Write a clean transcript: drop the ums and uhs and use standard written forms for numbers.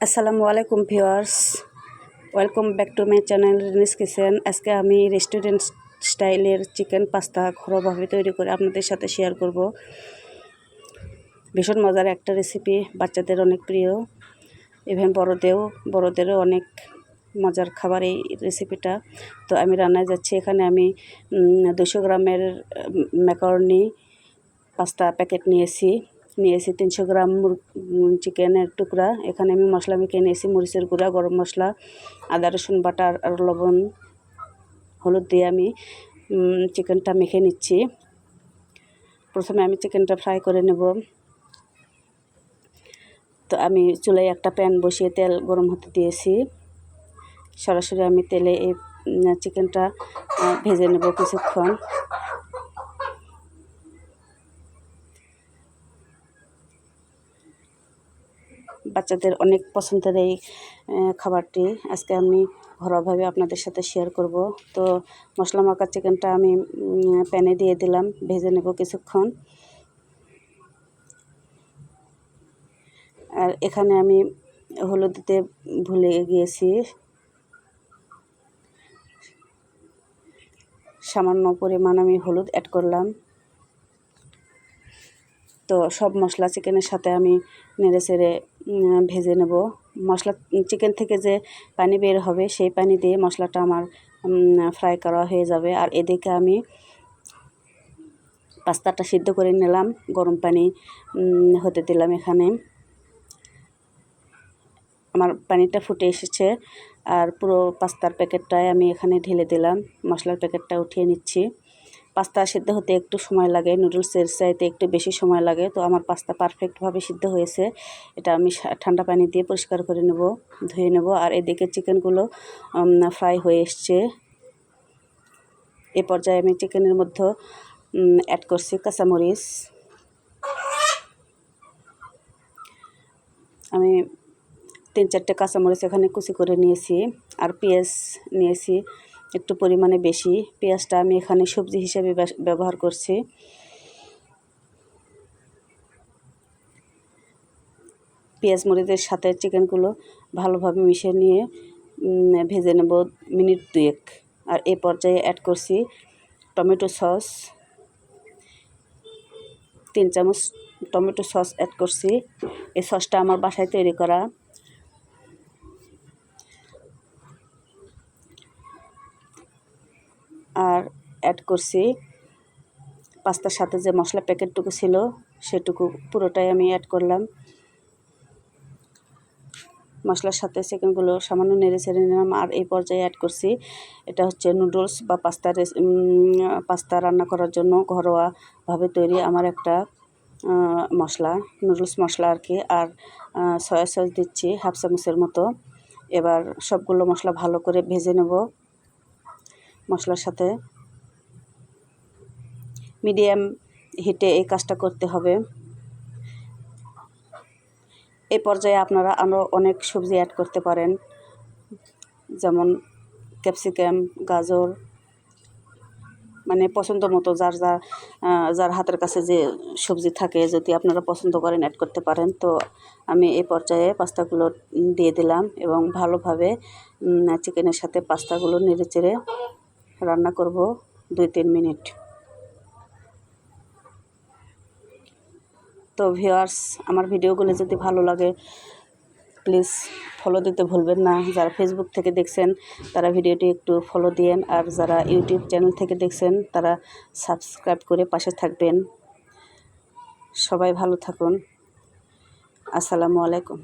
আসসালামু আলাইকুম viewers, welcome back to my channel Rini's kitchen. আজকে আমি রেস্টুরেন্ট স্টাইলের চিকেন পাস্তা ঘরোয়াভাবে তৈরি করে আপনাদের সাথে শেয়ার করব। ভীষণ মজার একটা রেসিপি, বাচ্চাদের অনেক প্রিয়, ইভেন বড়দেরও অনেক মজার খাবার এই রেসিপিটা। তো আমি রান্নায় যাচ্ছি। এখানে আমি 200 গ্রামের ম্যাকারনি পাস্তা প্যাকেট নিয়েছি 300 গ্রাম চিকেনের টুকরা। এখানে আমি মশলা মেখে নিয়েছি, মরিচের গুঁড়া, গরম মশলা, আদা রসুন বাটা আর লবণ, হলুদ দিয়ে আমি চিকেনটা মেখে নিচ্ছি। প্রথমে আমি চিকেনটা ফ্রাই করে নেব। তো আমি চুলায় একটা প্যান বসিয়ে তেল গরম হতে দিয়েছি। সরাসরি আমি তেলে এই চিকেনটা ভেজে নেব কিছুক্ষণ। বাচ্চাদের অনেক পছন্দের এই খাবারটি আজকে আমি ঘরোয়াভাবে আপনাদের সাথে শেয়ার করব। তো মশলা মাখা চিকেনটা আমি প্যানে দিয়ে দিলাম, ভেজে নেব কিছুক্ষণ। আর এখানে আমি হলুদ দিতে ভুলে গিয়েছি, সামান্য পরিমাণ আমি হলুদ অ্যাড করলাম। তো সব মশলা চিকেনের সাথে আমি নেড়ে চেড়ে ভেজে নেব। মশলা চিকেন থেকে যে পানি বের হবে সেই পানি দিয়ে মশলাটা আমার ফ্রাই করা হয়ে যাবে। আর এদিকে আমি পাস্তাটা সিদ্ধ করে নিলাম, গরম পানি হতে দিলাম। এখানে আমার পানিটা ফুটে এসেছে আর পুরো পাস্তার প্যাকেটটাই আমি এখানে ঢেলে দিলাম। মশলার প্যাকেটটা উঠিয়ে নিচ্ছি। পাস্তা সিদ্ধ হতে একটু সময় লাগে, নুডলসের চাইতে একটু বেশি সময় লাগে। তো আমার পাস্তা পারফেক্টভাবে সিদ্ধ হয়েছে। এটা আমি ঠান্ডা পানি দিয়ে পরিষ্কার করে নেব, ধুয়ে নেব। আর এদিকে চিকেনগুলো ফ্রাই হয়ে এসছে। এ পর্যায়ে আমি চিকেনের মধ্যে অ্যাড করছি কাঁচামরিচ। আমি 3-4টে কাঁচামরিচ এখানে কুচি করে নিয়েছি। আর পেঁয়াজ নিয়েছি একটু পরিমাণে বেশি। পেঁয়াজটা আমি এখানে সবজি হিসেবে ব্যবহার করছি। পেঁয়াজ মরিচের সাথে চিকেনগুলো ভালোভাবে মিশিয়ে নিয়ে ভেজে নেব মিনিট 2। আর এই পর্যায়ে অ্যাড করছি টমেটো সস, 3 চামচ টমেটো সস অ্যাড করছি। এই সসটা আমার বাসায় তৈরি করা। আর অ্যাড করছি পাস্তার সাথে যে মশলা প্যাকেটটুকু ছিল সেটুকু পুরোটাই আমি অ্যাড করলাম। মশলার সাথে চিকেনগুলো সামান্য নেড়ে ছেড়ে নিলাম। আর এই পর্যায়ে অ্যাড করছি, এটা হচ্ছে নুডলস বা পাস্তা রান্না করার জন্য ঘরোয়াভাবে তৈরি আমার একটা মশলা, নুডলস মশলা আর কি। আর সয়া সস দিচ্ছি 1/2 চামচের মতো। এবার সবগুলো মশলা ভালো করে ভেজে নেব মশলার সাথে। মিডিয়াম হিটে এই কাজটা করতে হবে। এই পর্যায়ে আপনারা আরও অনেক সবজি অ্যাড করতে পারেন, যেমন ক্যাপসিকাম, গাজর, মানে পছন্দ মতো যার হাতের কাছে যে সবজি থাকে, যদি আপনারা পছন্দ করেন অ্যাড করতে পারেন। তো আমি এই পর্যায়ে পাস্তাগুলো দিয়ে দিলাম এবং ভালোভাবে চিকেনের সাথে পাস্তাগুলো নেড়ে চেড়ে রান্না করব 2-3 মিনিট। তো ভিউয়ার্স, আমার ভিডিওগুলো যদি ভালো লাগে প্লিজ ফলো দিতে ভুলবেন না। যারা ফেসবুক থেকে দেখছেন তারা ভিডিওটি একটু ফলো দিয়েন, আর যারা ইউটিউব চ্যানেল থেকে দেখছেন তারা সাবস্ক্রাইব করে পাশে থাকবেন। সবাই ভালো থাকুন। আসসালামু আলাইকুম।